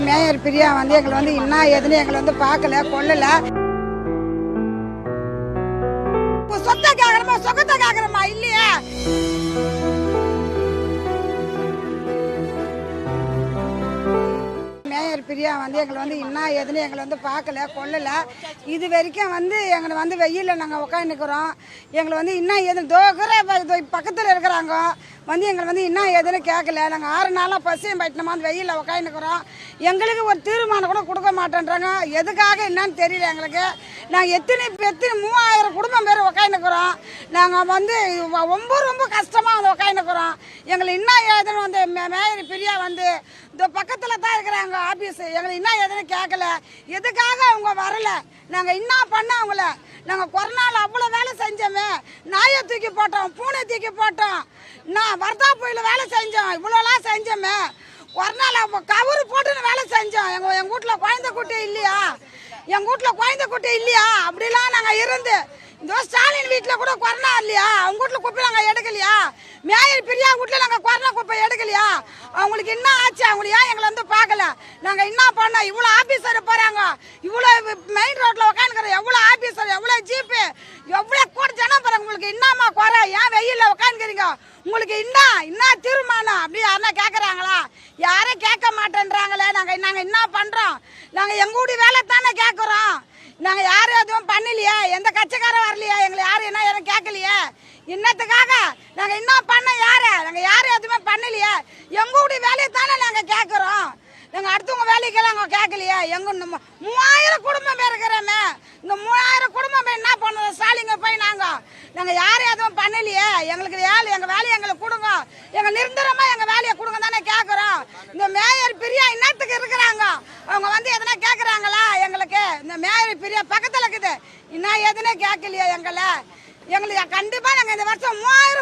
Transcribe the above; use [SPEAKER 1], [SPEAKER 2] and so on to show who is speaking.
[SPEAKER 1] Mayor Priya வந்து எங்களை வந்து என்ன எதுன்னு எங்களை வந்து பார்க்கல கொள்ளல. சொத்தை கேட்கறமா சொகத்தை கேட்கறமா இல்லையா? மேயர் பிரியா வந்து எங்களை வந்து என்ன எதுன்னு எங்களை வந்து பார்க்கல கொள்ளல. இது வரைக்கும் வந்து எங்களை வந்து வெயிலில் நாங்கள் உட்காந்துக்கிறோம். எங்களை வந்து என்ன எதுன்னு தோகிற பக்கத்தில் இருக்கிறாங்க வந்து எங்களை வந்து என்ன எதுன்னு கேட்கல. நாங்கள் 6 நாளாக பசியும் பயிட்டனமா வந்து வெயிலில் உட்காந்துக்கிறோம். எங்களுக்கு ஒரு தீர்மானம் கூட கொடுக்க மாட்டேன்றாங்க. எதுக்காக என்னன்னு தெரியல எங்களுக்கு. நாங்கள் எத்தனை 3000 குடும்பம் பேர் உட்காந்துக்கிறோம். நாங்கள் வந்து ரொம்ப கஷ்டமாக வந்து உட்காந்துக்கிறோம். எங்களை என்ன ஏதுன்னு வந்து மேயர் பிரியா வந்து இந்த பக்கத்தில் தான் இருக்கிறாங்க ஆஃபீஸு. எங்களை என்ன ஏதுன்னு கேட்கல. எதுக்காக அவங்க வரல? நாங்கள் என்ன பண்ண அவங்கள? நாங்கள் கொரோனாவில் அவ்வளோ வேலை செஞ்சோமே. நாயை தூக்கி போட்டோம், பூனை தூக்கி போட்டோம், நான் வர்தா புயலில் வேலை செஞ்சோம், இவ்வளோலாம் செஞ்சோமே. கொரோனாவில் கவரு போட்டுன்னு வேலை செஞ்சோம். எங்கள் வீட்டில் குழந்தை குட்டி இல்லையா? எங்கள் வீட்டில் குழந்தை குட்டி இல்லையா? அப்படிலாம் நாங்கள் இருந்து இந்த ஸ்டாலின் வீட்டில் கூட கொரோனா இல்லையா? அவங்க வீட்டில் குப்பை நாங்கள் எடுக்கலையா? மேயர் பிரியா வீட்டில் நாங்கள் கொரோனா குப்பை எடுக்கலையா? அவங்களுக்கு என்ன ஆச்சு? அவங்களுக்கு ஏன் எங்களை வந்து பார்க்கல? நாங்கள் என்ன பண்ணோம்? இவ்வளோ ஆஃபீஸர் போகிறாங்க, இவ்வளோ மெயின் ரோட்டில் உட்காந்துக்கிறோம், எவ்வளோ ஆஃபீஸர், எவ்வளோ ஜீப்பு, எவ்வளோ கூட ஜனம் போகிறாங்க. உங்களுக்கு என்னம்மா குறை? ஏன் வெயிலில் உட்காந்துக்கிறீங்க? உங்களுக்கு என்ன தீர்மானம் அப்படி யாருன்னா கேட்குறாங்களா? யாரும் கேட்க மாட்டேன்றாங்களே. நாங்கள் என்ன பண்ணுறோம்? நாங்கள் எங்கள் வீடு வேலை தானே கேட்குறோம். நாங்கள் யாரும் எதுவும் பண்ணலையே, எந்த கட்சிக்காரன் வரலையே, எங்களை யாரும் என்ன கேட்கலையே. இன்னத்துக்காக நாங்கள் என்ன பண்ண யாரு? நாங்கள் யாரும் எதுவுமே பண்ணலையே. எங்கள் வீடு வேலையை தானே நாங்கள் கேட்குறோம். நாங்கள் அடுத்தவங்க வேலைக்கெல்லாம் நாங்கள் கேட்கலையே. எங்கள் 3000 குடும்பம் பேர் இருக்கிறோமே. இந்த 3000 குடும்பம் பேர் என்ன பண்ணுறோம்? ஸ்டாலிங்க போய் நாங்கள் யாரும் எதுவும் பண்ணலையே. எங்களுக்கு எங்கள் வேலையை எங்களுக்கு கொடுங்க, எங்கள் நிரந்தரமாக எங்கள் வேலையை கொடுங்க தானே கேட்குறோம். இந்த மேயர் பிரியா இன்னத்துக்கு இருக்கிறாங்க. அவங்க வந்து எதனா கேட்குறாங்களா எங்களுக்கு? இந்த மேயர் பிரியா பக்கத்தில் இருக்குது, என்ன எதுனே கேட்கலையே எங்களுக்கு. கண்டிப்பாக நாங்கள் இந்த வருஷம் 3000